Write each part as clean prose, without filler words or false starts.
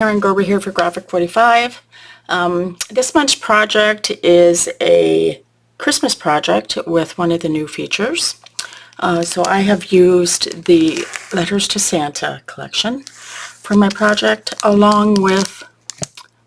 Karan Gerber here for Graphic 45. This month's project is a Christmas project with one of the new features. So I have used the Letters to Santa collection for my project, along with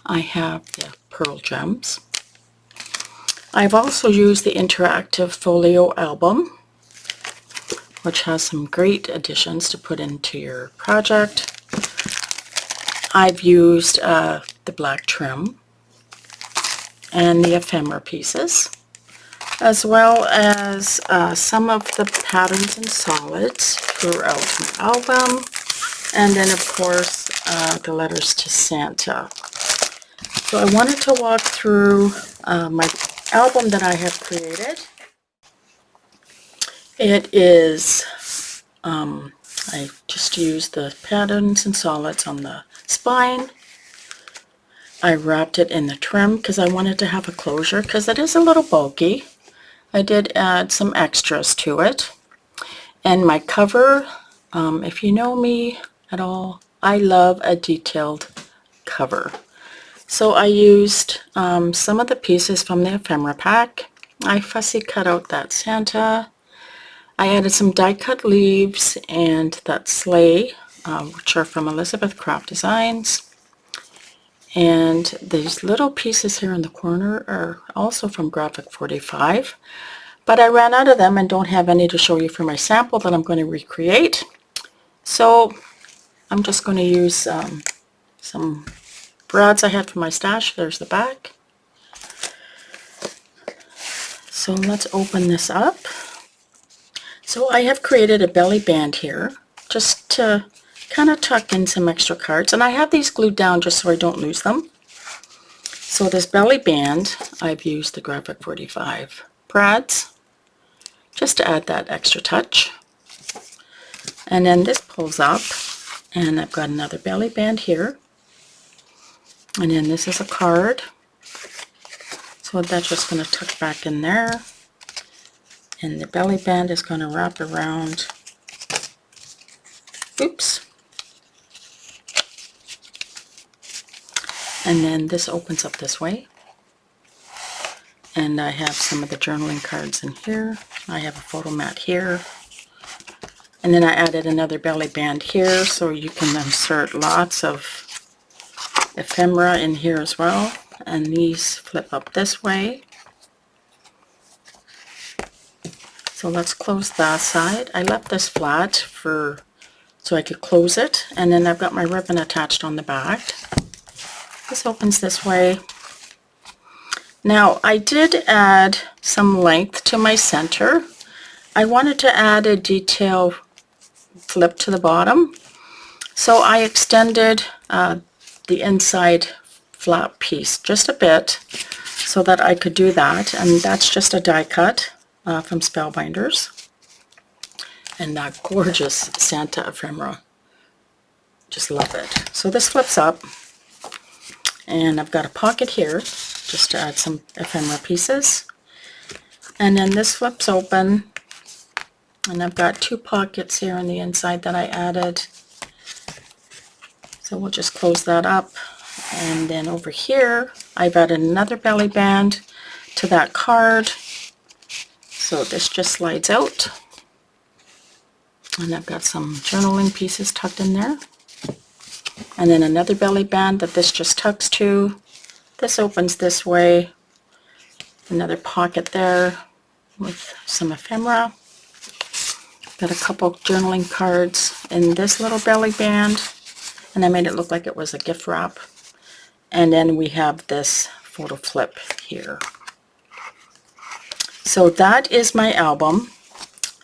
I have the Pearl Gems. I've also used the Interactive Folio Album, which has some great additions to put into your project. I've used the black trim and the ephemera pieces, as well as some of the patterns and solids throughout my album, and then of course the Letters to Santa. So I wanted to walk through my album that I have created. It is, I just used the patterns and solids on the spine. I wrapped it in the trim because I wanted to have a closure because it is a little bulky. I did add some extras to it. And my cover, if you know me at all, I love a detailed cover. So I used some of the pieces from the ephemera pack. I fussy cut out that Santa. I added some die cut leaves and that sleigh, which are from Elizabeth Craft Designs. And these little pieces here in the corner are also from Graphic 45. But I ran out of them and don't have any to show you for my sample that I'm going to recreate. So I'm just going to use some brads I had from my stash. There's the back. So let's open this up. So I have created a belly band here just to kind of tuck in some extra cards, and I have these glued down just so I don't lose them. So this belly band, I've used the Graphic 45 brads just to add that extra touch. And then this pulls up, and I've got another belly band here. And then this is a card. So that's just going to tuck back in there. And the belly band is going to wrap around. Oops. And then this opens up this way. And I have some of the journaling cards in here. I have a photo mat here. And then I added another belly band here so you can insert lots of ephemera in here as well. And these flip up this way. So let's close that side. I left this flat so I could close it, and then I've got my ribbon attached on the back. This opens this way. Now I did add some length to my center. I wanted to add a detail flip to the bottom, so I extended the inside flap piece just a bit so that I could do that, and that's just a die cut from Spellbinders. And that gorgeous Santa ephemera. Just love it. So this flips up, and I've got a pocket here just to add some ephemera pieces. And then this flips open, and I've got two pockets here on the inside that I added. So we'll just close that up. And then over here, I've added another belly band to that card. So this just slides out. And I've got some journaling pieces tucked in there. And then another belly band that this just tucks to. This opens this way. Another pocket there with some ephemera. Got a couple journaling cards in this little belly band. And I made it look like it was a gift wrap. And then we have this photo flip here. So that is my album,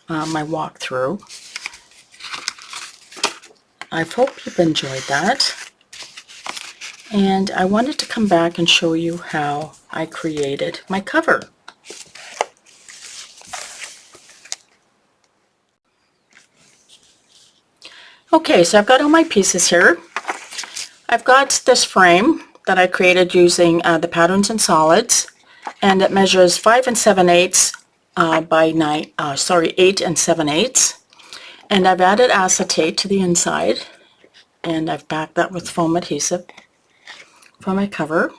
my walkthrough. I hope you've enjoyed that. And I wanted to come back and show you how I created my cover. Okay, so I've got all my pieces here. I've got this frame that I created using the patterns and solids, and it measures 5 7/8 by 8 7/8. And I've added acetate to the inside, and I've backed that with foam adhesive for my cover.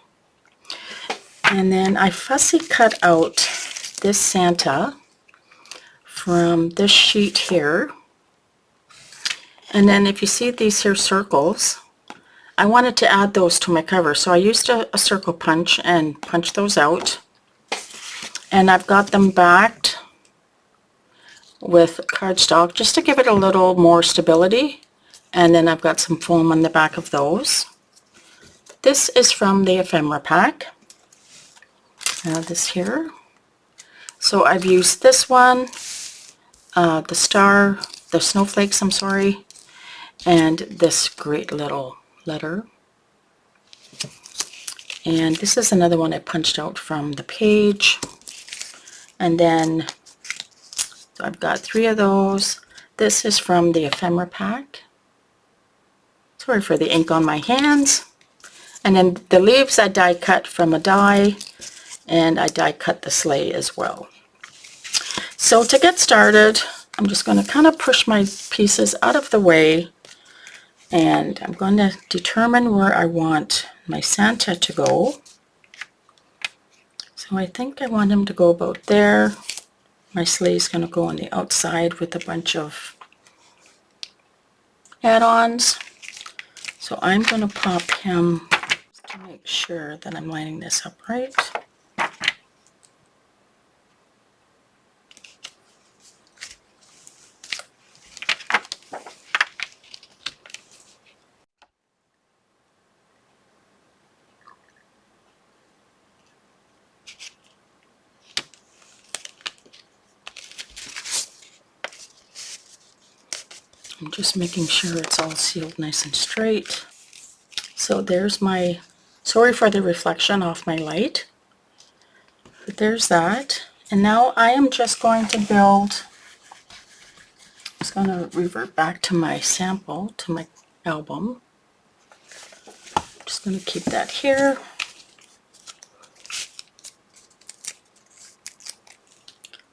And then I fussy cut out this Santa from this sheet here. And then if you see these here circles, I wanted to add those to my cover. So I used a circle punch and punched those out. And I've got them backed with cardstock just to give it a little more stability. And then I've got some foam on the back of those. This is from the Ephemera pack. This here. So I've used this one, the snowflakes, I'm sorry, and this great little letter. And this is another one I punched out from the page. And then so I've got 3 of those. This is from the Ephemera pack. Sorry for the ink on my hands. And then the leaves I die cut from a die, and I die cut the sleigh as well. So to get started, I'm just going to kind of push my pieces out of the way, and I'm going to determine where I want my Santa to go. So I think I want him to go about there. My sleigh is going to go on the outside with a bunch of add-ons. So I'm going to pop him to make sure that I'm lining this up right. I'm just making sure it's all sealed nice and straight. So there's my, sorry for the reflection off my light, but there's that. And now I am just going to build, I'm just going to revert back to my sample, to my album. I'm just going to keep that here.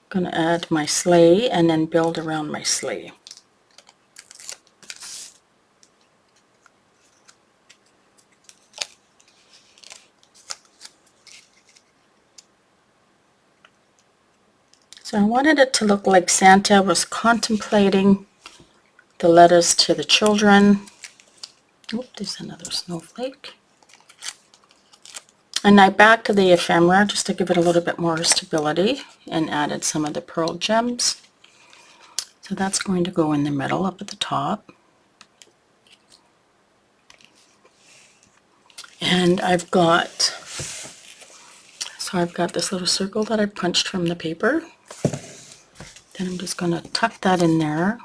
I'm going to add my sleigh and then build around my sleigh. So I wanted it to look like Santa was contemplating the letters to the children. Oop, there's another snowflake. And I backed the ephemera just to give it a little bit more stability and added some of the pearl gems. So that's going to go in the middle up at the top. And I've got this little circle that I punched from the paper. Then I'm just going to tuck that in there.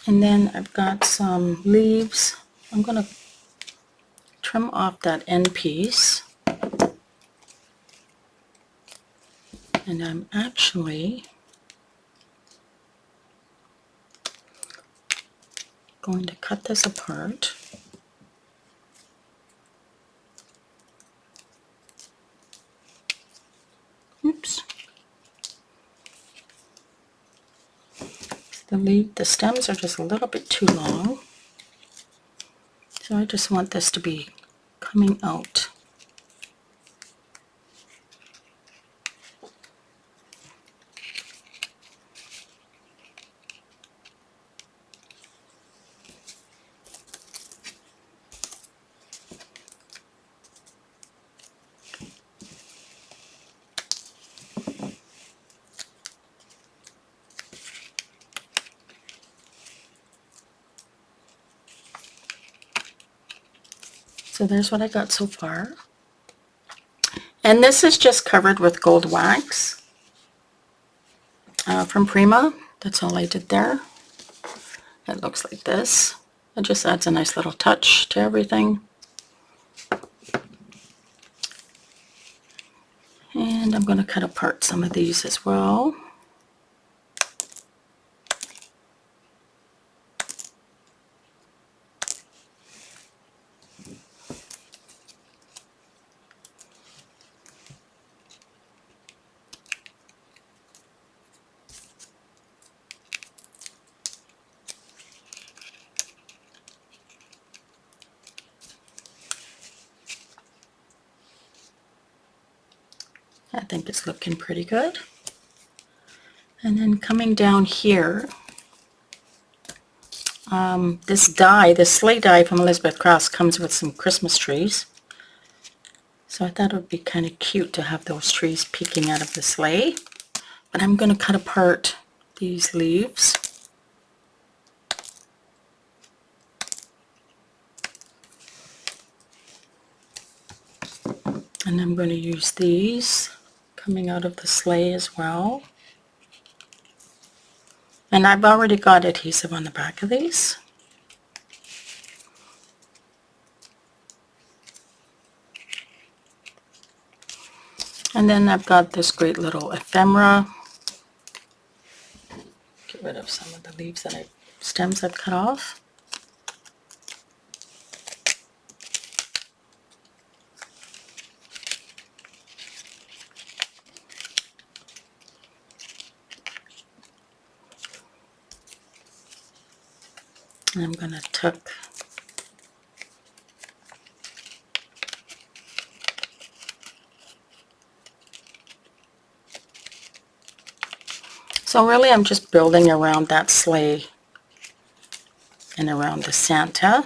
And then I've got some leaves. I'm going to trim off that end piece. And I'm actually going to cut this apart. Oops. The stems are just a little bit too long. So I just want this to be coming out. So there's what I got so far. And this is just covered with gold wax from Prima. That's all I did there. It looks like this. It just adds a nice little touch to everything. And I'm going to cut apart some of these as well. think it's looking pretty good. And then coming down here, this die, this sleigh die from Elizabeth Cross comes with some Christmas trees. So I thought it would be kind of cute to have those trees peeking out of the sleigh. But I'm going to cut apart these leaves. And I'm going to use these coming out of the sleigh as well. And I've already got adhesive on the back of these. And then I've got this great little ephemera. Get rid of some of the leaves that stems I've cut off. And I'm going to tuck so really I'm just building around that sleigh and around the Santa.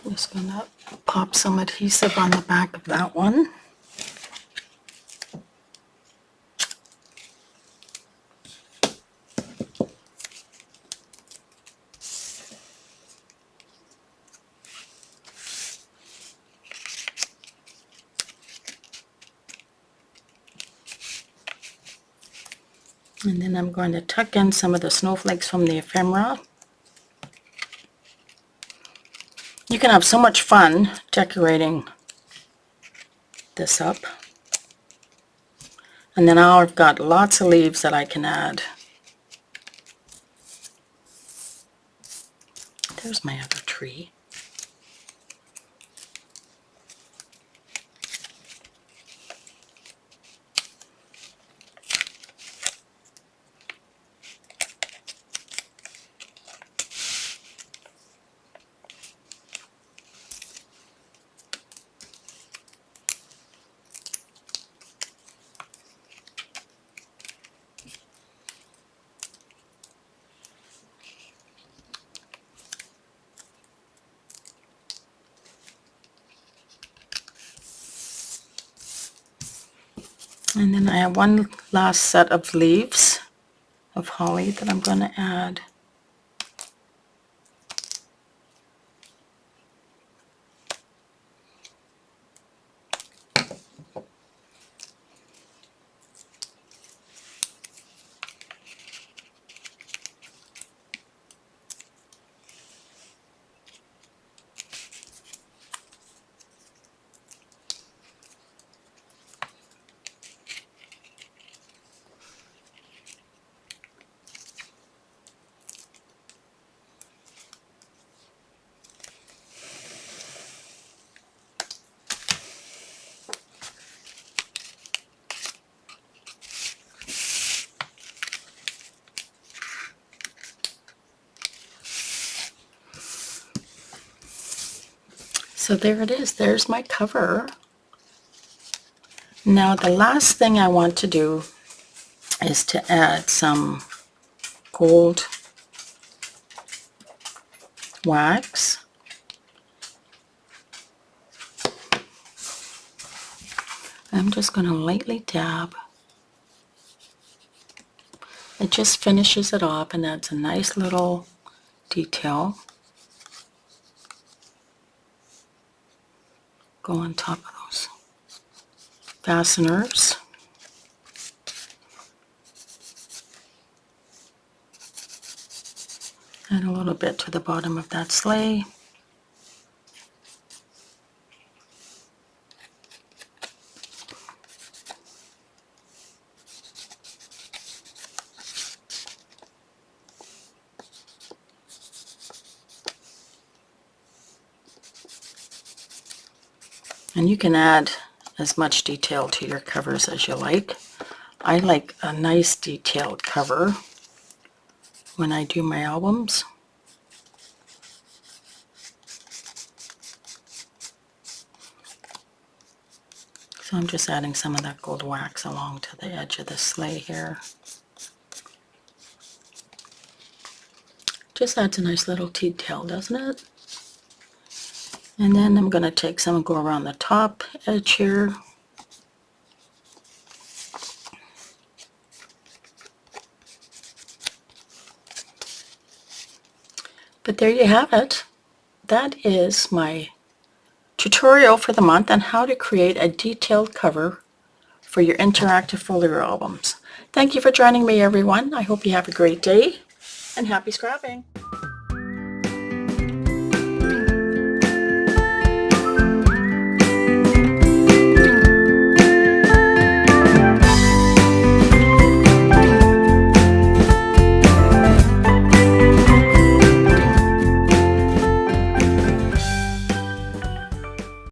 I'm just going to pop some adhesive on the back of that one. And then I'm going to tuck in some of the snowflakes from the ephemera. You can have so much fun decorating this up. And then now I've got lots of leaves that I can add. There's my other tree. And then I have one last set of leaves of holly that I'm going to add. So there it is. There's my cover. Now the last thing I want to do is to add some gold wax. I'm just going to lightly dab. It just finishes it off and adds a nice little detail. Go on top of those fasteners. And a little bit to the bottom of that sleigh. And you can add as much detail to your covers as you like. I like a nice detailed cover when I do my albums. So I'm just adding some of that gold wax along to the edge of the sleigh here. Just adds a nice little detail, doesn't it? And then I'm going to take some and go around the top edge here. But there you have it. That is my tutorial for the month on how to create a detailed cover for your interactive folio albums. Thank you for joining me, everyone. I hope you have a great day and happy scrapping.